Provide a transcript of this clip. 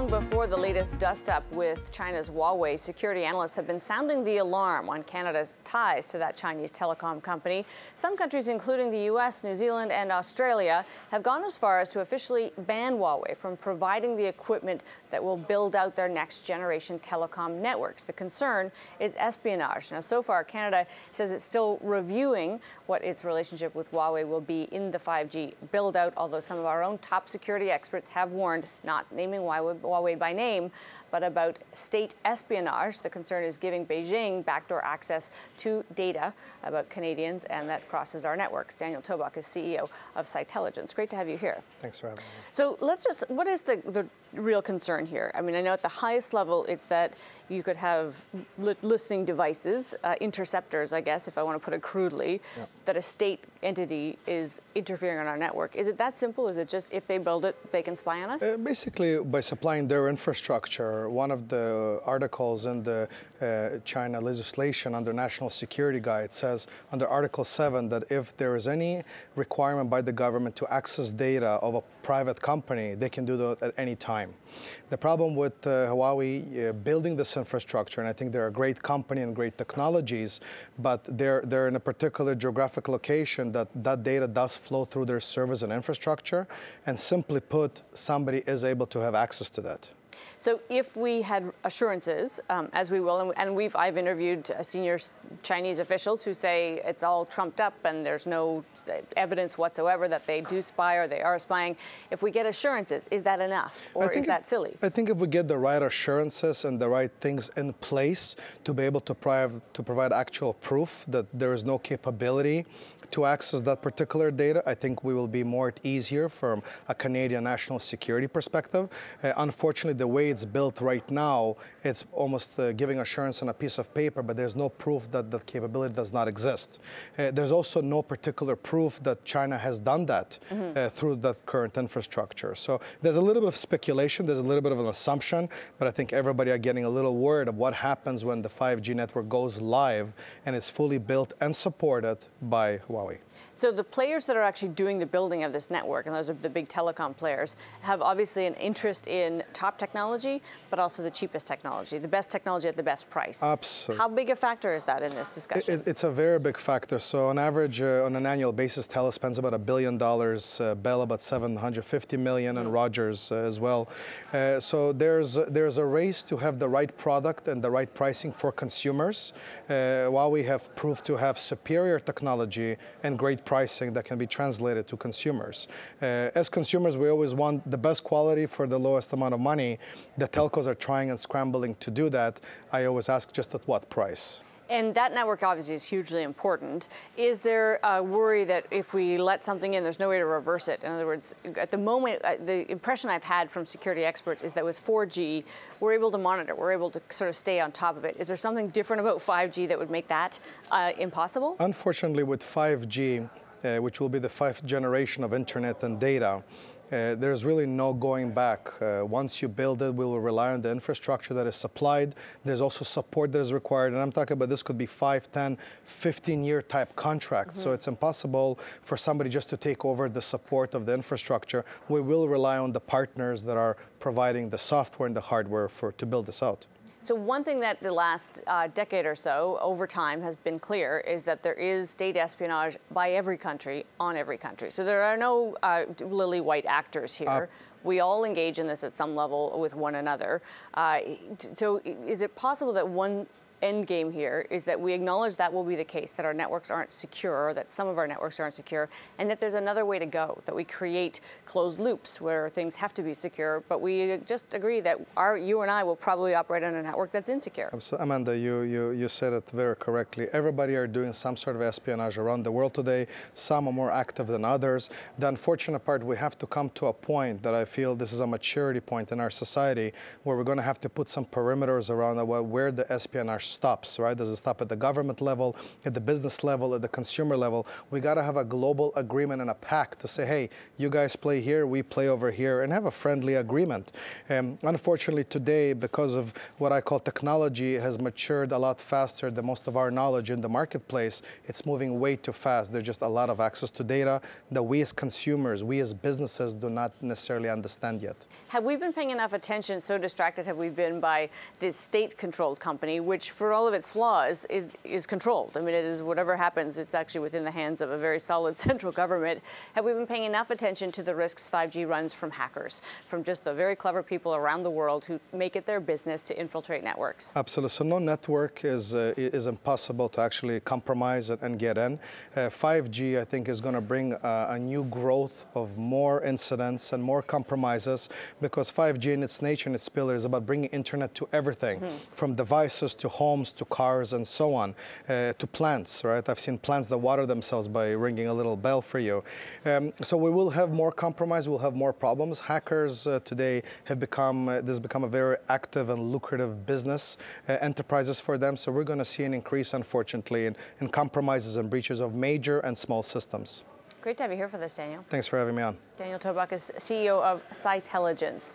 Long before the latest dust-up with China's Huawei, security analysts have been sounding the alarm on Canada's ties to that Chinese telecom company. Some countries, including the U.S., New Zealand, and Australia, have gone as far as to officially ban Huawei from providing the equipment that will build out their next-generation telecom networks. The concern is espionage. Now, so far, Canada says it's still reviewing what its relationship with Huawei will be in the 5G build-out, although some of our own top security experts have warned, not naming Huawei by name, but about state espionage. The concern is giving Beijing backdoor access to data about Canadians, and that crosses our networks. Daniel Tobok is CEO of Cytelligence. Great to have you here. Thanks for having me. So what is the real concern here? I mean, I know at the highest level, it's that you could have listening devices, interceptors, I guess, if I want to put it crudely, that a state entity is interfering on our network. Is it that simple? Is it just if they build it, they can spy on us? Basically, by supplying their infrastructure, one of the articles in the China legislation under National Security Guide says under Article 7 that if there is any requirement by the government to access data of a private company, they can do that at any time. The problem with Huawei building this infrastructure, and I think they're a great company and great technologies, but they're in a particular geographic location that data does flow through their servers and infrastructure, and simply put, somebody is able to have access to that. So if we had assurances, as we will, and I've interviewed senior Chinese officials who say it's all trumped up and there's no evidence whatsoever that they do spy or they are spying. If we get assurances, is that enough, or is that silly? I think if we get the right assurances and the right things in place to be able to provide actual proof that there is no capability to access that particular data, I think we will be more easier from a Canadian national security perspective. Unfortunately, the way it's built right now, it's almost giving assurance on a piece of paper, but there's no proof that that capability does not exist. There's also no particular proof that China has done that through that current infrastructure. So there's a little bit of speculation, there's a little bit of an assumption, but I think everybody are getting a little worried of what happens when the 5G network goes live and it's fully built and supported by Huawei. So the players that are actually doing the building of this network, and those are the big telecom players, have obviously an interest in top technology, but also the cheapest technology, the best technology at the best price. Absolutely. How big a factor is that in this discussion? It's a very big factor. So on average, on an annual basis, Telus spends about $1 billion, Bell about $750 million, and Rogers as well. So there's a race to have the right product and the right pricing for consumers. Huawei have proved to have superior technology and great pricing that can be translated to consumers. As consumers, we always want the best quality for the lowest amount of money. The telcos are trying and scrambling to do that. I always ask, just at what price? And that network obviously is hugely important. Is there a worry that if we let something in, there's no way to reverse it? In other words, at the moment, the impression I've had from security experts is that with 4G, we're able to monitor, we're able to sort of stay on top of it. Is there something different about 5G that would make that impossible? Unfortunately, with 5G, which will be the 5th generation of internet and data, there's really no going back. Once you build it, we will rely on the infrastructure that is supplied. There's also support that is required. And I'm talking about this could be 5, 10, 15-year type contracts. So it's impossible for somebody just to take over the support of the infrastructure. We will rely on the partners that are providing the software and the hardware to build this out. So one thing that the last decade or so, over time, has been clear is that there is state espionage by every country, on every country. So there are no lily white actors here. We all engage in this at some level with one another. So is it possible that one end game here is that we acknowledge that will be the case, that our networks aren't secure, or that some of our networks aren't secure, and that there's another way to go, that we create closed loops where things have to be secure, but we just agree that you and I will probably operate on a network that's insecure. Amanda, you said it very correctly. Everybody are doing some sort of espionage around the world today. Some are more active than others. The unfortunate part, we have to come to a point that I feel this is a maturity point in our society where we're going to have to put some perimeters around where the espionage stops, right? Does it stop at the government level, at the business level, at the consumer level? We got to have a global agreement and a pact to say, hey, you guys play here, we play over here, and have a friendly agreement. Unfortunately, today, because of what I call technology has matured a lot faster than most of our knowledge in the marketplace, it's moving way too fast. There's just a lot of access to data that we as consumers, we as businesses do not necessarily understand yet. Have we been paying enough attention, so distracted have we been by this state-controlled company, which for all of its flaws is controlled? I mean, it is whatever happens, it's actually within the hands of a very solid central government. Have we been paying enough attention to the risks 5G runs from hackers, from just the very clever people around the world who make it their business to infiltrate networks? Absolutely. So no network is impossible to actually compromise and get in. 5G, I think, is going to bring a new growth of more incidents and more compromises, because 5G in its nature and its pillar is about bringing internet to everything, from devices to homes to cars and so on, to plants, right? I've seen plants that water themselves by ringing a little bell for you. So we will have more compromise, we'll have more problems. Hackers today have become, this has become a very active and lucrative business enterprises for them. So we're going to see an increase, unfortunately, in compromises and breaches of major and small systems. Great to have you here for this, Daniel. Thanks for having me on. Daniel Tobok is CEO of Cytelligence.